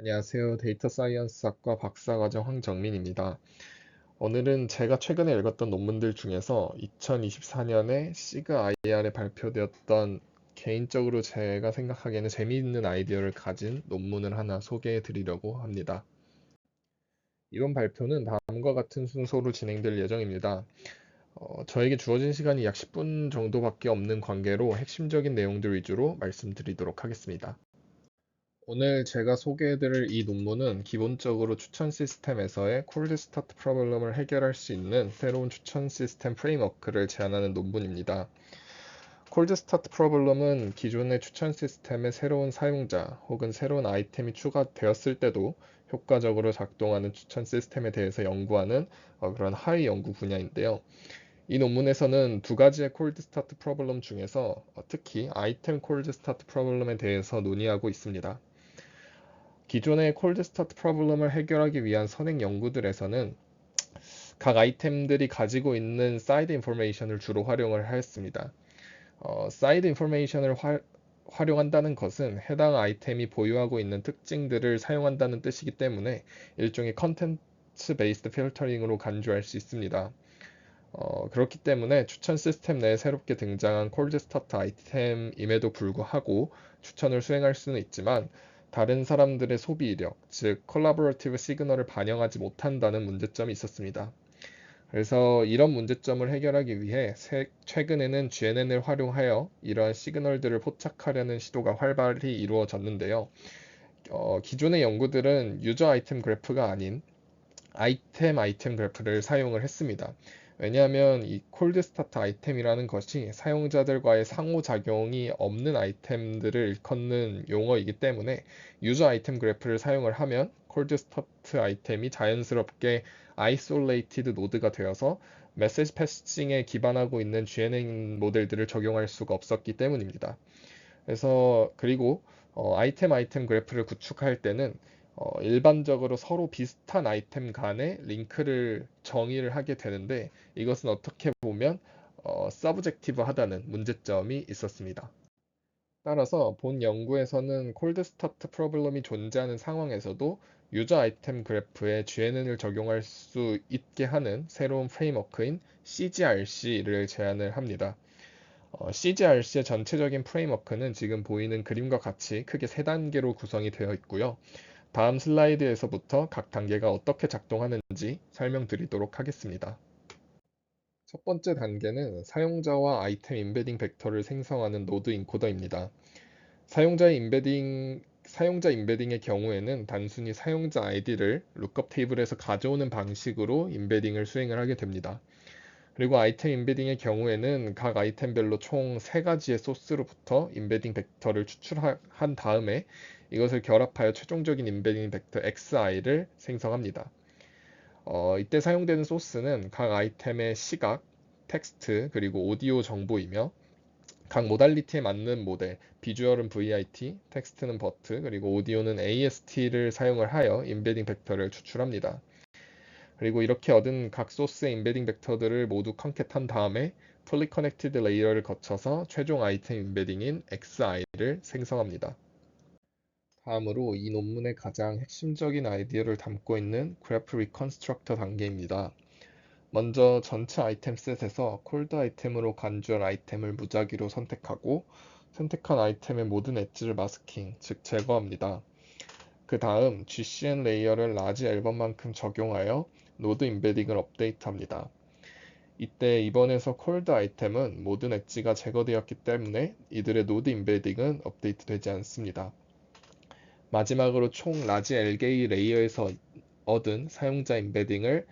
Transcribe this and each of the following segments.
안녕하세요. 데이터 사이언스학과 박사과정 황정민입니다. 오늘은 제가 최근에 읽었던 논문들 중에서 2024년에 시그 IR에 발표되었던 개인적으로 제가 생각하기에는 재미있는 아이디어를 가진 논문을 하나 소개해 드리려고 합니다. 이번 발표는 다음과 같은 순서로 진행될 예정입니다. 저에게 주어진 시간이 약 10분 정도밖에 없는 관계로 핵심적인 내용들 위주로 말씀드리도록 하겠습니다. 오늘 제가 소개해드릴 이 논문은 기본적으로 추천 시스템에서의 콜드 스타트 프로블럼을 해결할 수 있는 새로운 추천 시스템 프레임워크를 제안하는 논문입니다. 콜드 스타트 프로블럼은 기존의 추천 시스템의 새로운 사용자 혹은 새로운 아이템이 추가되었을 때도 효과적으로 작동하는 추천 시스템에 대해서 연구하는 그런 하위 연구 분야인데요. 이 논문에서는 두 가지의 콜드 스타트 프로블럼 중에서 특히 아이템 콜드 스타트 프로블럼에 대해서 논의하고 있습니다. 기존의 콜드 스타트 프로블럼을 해결하기 위한 선행 연구들에서는 각 아이템들이 가지고 있는 사이드 인포메이션을 주로 활용을 하였습니다. 사이드 인포메이션을 활용한다는 것은 해당 아이템이 보유하고 있는 특징들을 사용한다는 뜻이기 때문에 일종의 컨텐츠 베이스드 필터링으로 간주할 수 있습니다. 그렇기 때문에 추천 시스템 내에 새롭게 등장한 콜드 스타트 아이템임에도 불구하고 추천을 수행할 수는 있지만 다른 사람들의 소비 이력, 즉 콜라보레이티브 시그널을 반영하지 못한다는 문제점이 있었습니다. 그래서 이런 문제점을 해결하기 위해 최근에는 GNN을 활용하여 이러한 시그널들을 포착하려는 시도가 활발히 이루어졌는데요. 기존의 연구들은 유저 아이템 그래프가 아닌 아이템 그래프를 사용을 했습니다. 왜냐하면 이 콜드 스타트 아이템이라는 것이 사용자들과의 상호작용이 없는 아이템들을 일컫는 용어이기 때문에 유저 아이템 그래프를 사용을 하면 콜드 스타트 아이템이 자연스럽게 아이솔레이티드 노드가 되어서 메시지 패싱에 기반하고 있는 GNN 모델들을 적용할 수가 없었기 때문입니다. 그리고 아이템 그래프를 구축할 때는 일반적으로 서로 비슷한 아이템 간의 링크를 정의를 하게 되는데 이것은 어떻게 보면 서브젝티브 하다는 문제점이 있었습니다. 따라서 본 연구에서는 콜드 스타트 프로블럼이 존재하는 상황에서도 유저 아이템 그래프에 GNN을 적용할 수 있게 하는 새로운 프레임워크인 CGRC를 제안을 합니다. CGRC의 전체적인 프레임워크는 지금 보이는 그림과 같이 크게 세 단계로 구성이 되어 있고요. 다음 슬라이드에서부터 각 단계가 어떻게 작동하는지 설명드리도록 하겠습니다. 첫 번째 단계는 사용자와 아이템 임베딩 벡터를 생성하는 노드 인코더입니다. 사용자 임베딩의 경우에는 단순히 사용자 아이디를 룩업 테이블에서 가져오는 방식으로 임베딩을 수행을 하게 됩니다. 그리고 아이템 임베딩의 경우에는 각 아이템별로 총 3가지의 소스로부터 임베딩 벡터를 추출한 다음에 이것을 결합하여 최종적인 임베딩 벡터 xi를 생성합니다. 이때 사용되는 소스는 각 아이템의 시각, 텍스트, 그리고 오디오 정보이며 각 모달리티에 맞는 모델, 비주얼은 VIT, 텍스트는 BUT, 그리고 오디오는 AST를 사용을 하여 임베딩 벡터를 추출합니다. 그리고 이렇게 얻은 각 소스의 임베딩 벡터들을 모두 컨캣한 다음에 풀리 커넥티드 레이어를 거쳐서 최종 아이템 임베딩인 XI를 생성합니다. 다음으로 이 논문의 가장 핵심적인 아이디어를 담고 있는 그래프 리컨스트럭터 단계입니다. 먼저 전체 아이템 셋에서 콜드 아이템으로 간주할 아이템을 무작위로 선택하고 선택한 아이템의 모든 엣지를 마스킹, 즉 제거합니다. 그 다음 GCN 레이어를 라지 앨범만큼 적용하여 노드 임베딩을 업데이트합니다. 이때 이번에서 콜드 아이템은 모든 엣지가 제거되었기 때문에 이들의 노드 임베딩은 업데이트되지 않습니다. 마지막으로 총 라지 LG 레이어에서 얻은 사용자 임베딩을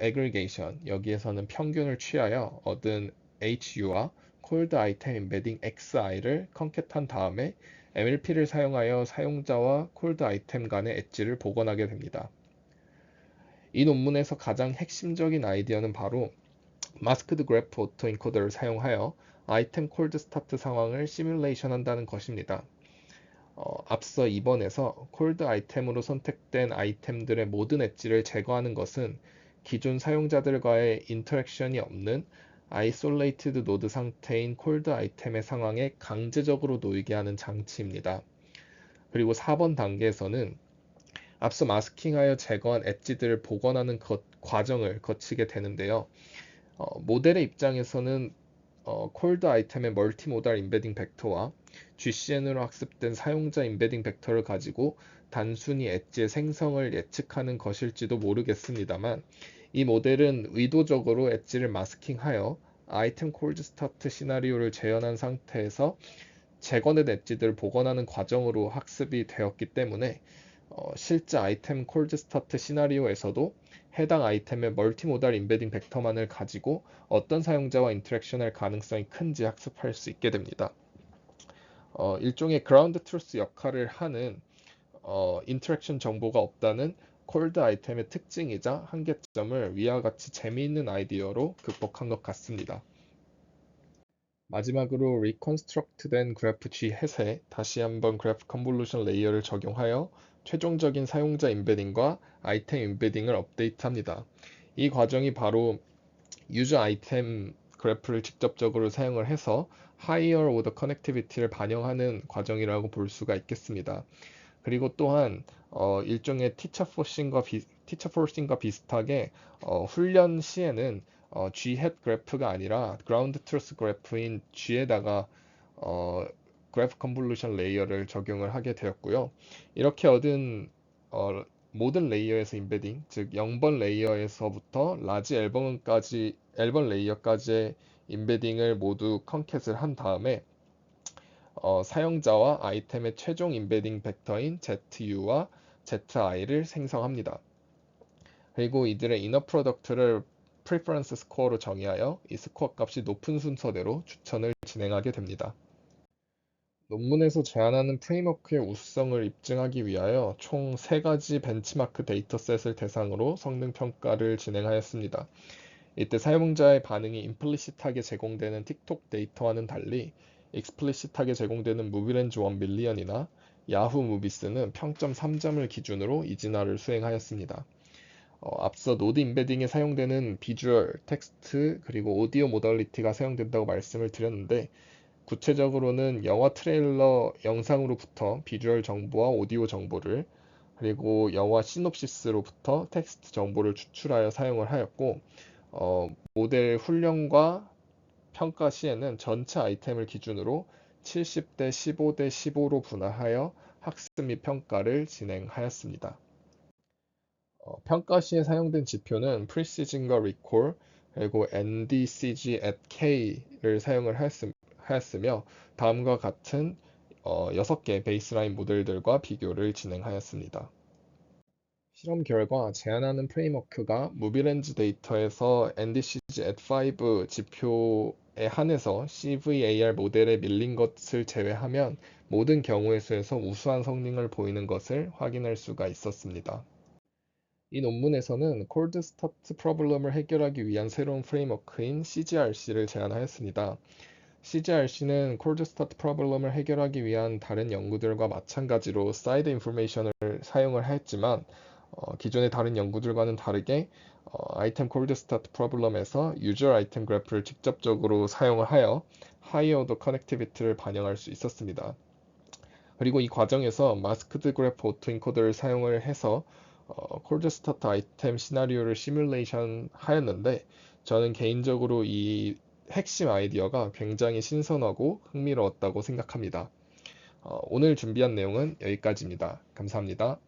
aggregation, 여기에서는 평균을 취하여 얻은 HU와 콜드 아이템 임베딩 XI를 컨캣한 다음에 MLP를 사용하여 사용자와 콜드 아이템 간의 엣지를 복원하게 됩니다. 이 논문에서 가장 핵심적인 아이디어는 바로 마스크드 그래프 오토 인코더를 사용하여 아이템 콜드 스타트 상황을 시뮬레이션 한다는 것입니다. 앞서 2번에서 콜드 아이템으로 선택된 아이템들의 모든 엣지를 제거하는 것은 기존 사용자들과의 인터랙션이 없는 아이솔레이티드 노드 상태인 콜드 아이템의 상황에 강제적으로 놓이게 하는 장치입니다. 그리고 4번 단계에서는 앞서 마스킹하여 제거한 엣지들을 복원하는 과정을 거치게 되는데요. 모델의 입장에서는 콜드 아이템의 멀티모달 임베딩 벡터와 GCN으로 학습된 사용자 임베딩 벡터를 가지고 단순히 엣지의 생성을 예측하는 것일지도 모르겠습니다만, 이 모델은 의도적으로 엣지를 마스킹하여 아이템 콜드 스타트 시나리오를 재현한 상태에서 재건된 엣지들을 복원하는 과정으로 학습이 되었기 때문에 실제 아이템 콜드 스타트 시나리오에서도 해당 아이템의 멀티모달 임베딩 벡터만을 가지고 어떤 사용자와 인터랙션할 가능성이 큰지 학습할 수 있게 됩니다. 일종의 그라운드 트루스 역할을 하는 인터랙션 정보가 없다는 콜드 아이템의 특징이자 한계점을 위와 같이 재미있는 아이디어로 극복한 것 같습니다. 마지막으로 리컨스트럭트된 그래프 G 햇에 다시 한번 그래프 컨볼루션 레이어를 적용하여 최종적인 사용자 임베딩과 아이템 임베딩을 업데이트합니다. 이 과정이 바로 유저 아이템 그래프를 직접적으로 사용을 해서 higher order connectivity를 반영하는 과정이라고 볼 수가 있겠습니다. 그리고 또한 일종의 티처 포싱과 비슷하게 훈련 시에는 G햇 그래프가 아니라 그라운드 트루스 그래프인 G에다가 그래프 컨볼루션 레이어를 적용을 하게 되었고요. 이렇게 얻은 모든 레이어에서 임베딩, 즉 0번 레이어에서부터 라지 앨범 레이어까지의 임베딩을 모두 컨캣을 한 다음에 사용자와 아이템의 최종 임베딩 벡터인 ZU와 ZI를 생성합니다. 그리고 이들의 이너 프로덕트를 프리퍼런스 스코어로 정의하여 이 스코어 값이 높은 순서대로 추천을 진행하게 됩니다. 논문에서 제안하는 프레임워크의 우수성을 입증하기 위하여 총 3가지 벤치마크 데이터셋을 대상으로 성능 평가를 진행하였습니다. 이때 사용자의 반응이 임플리시트하게 제공되는 틱톡 데이터와는 달리 익스플리시트하게 제공되는 무비렌즈 1 밀리언이나 야후 무비스는 평점 3점을 기준으로 이진화를 수행하였습니다. 앞서 노드 임베딩에 사용되는 비주얼, 텍스트, 그리고 오디오 모달리티가 사용된다고 말씀을 드렸는데, 구체적으로는 영화 트레일러 영상으로부터 비주얼 정보와 오디오 정보를, 그리고 영화 시놉시스로부터 텍스트 정보를 추출하여 사용을 하였고, 모델 훈련과 평가 시에는 전체 아이템을 기준으로 70대 15대 15로 분할하여 학습 및 평가를 진행하였습니다. 평가 시에 사용된 지표는 Precision과 Recall, 그리고 NDCG at K를 사용을 하였으며 다음과 같은 6개 베이스라인 모델들과 비교를 진행하였습니다. 실험 결과 제안하는 프레임워크가 무비렌즈 데이터에서 NDCG at 5 지표에 한해서 CVAR 모델에 밀린 것을 제외하면 모든 경우의 수에서 우수한 성능을 보이는 것을 확인할 수가 있었습니다. 이 논문에서는 콜드 스타트 프로블럼을 해결하기 위한 새로운 프레임워크인 CGRC를 제안하였습니다. CGRC는 콜드 스타트 프로블럼을 해결하기 위한 다른 연구들과 마찬가지로 사이드 인포메이션을 사용을 하였지만 기존의 다른 연구들과는 다르게 아이템 콜드 스타트 프로블럼에서 유저 아이템 그래프를 직접적으로 사용을 하여 하이어 오더 커넥티비티를 반영할 수 있었습니다. 그리고 이 과정에서 마스크드 그래프 오토인코더를 사용을 해서 콜드 스타트 아이템 시나리오를 시뮬레이션 하였는데, 저는 개인적으로 이 핵심 아이디어가 굉장히 신선하고 흥미로웠다고 생각합니다. 오늘 준비한 내용은 여기까지입니다. 감사합니다.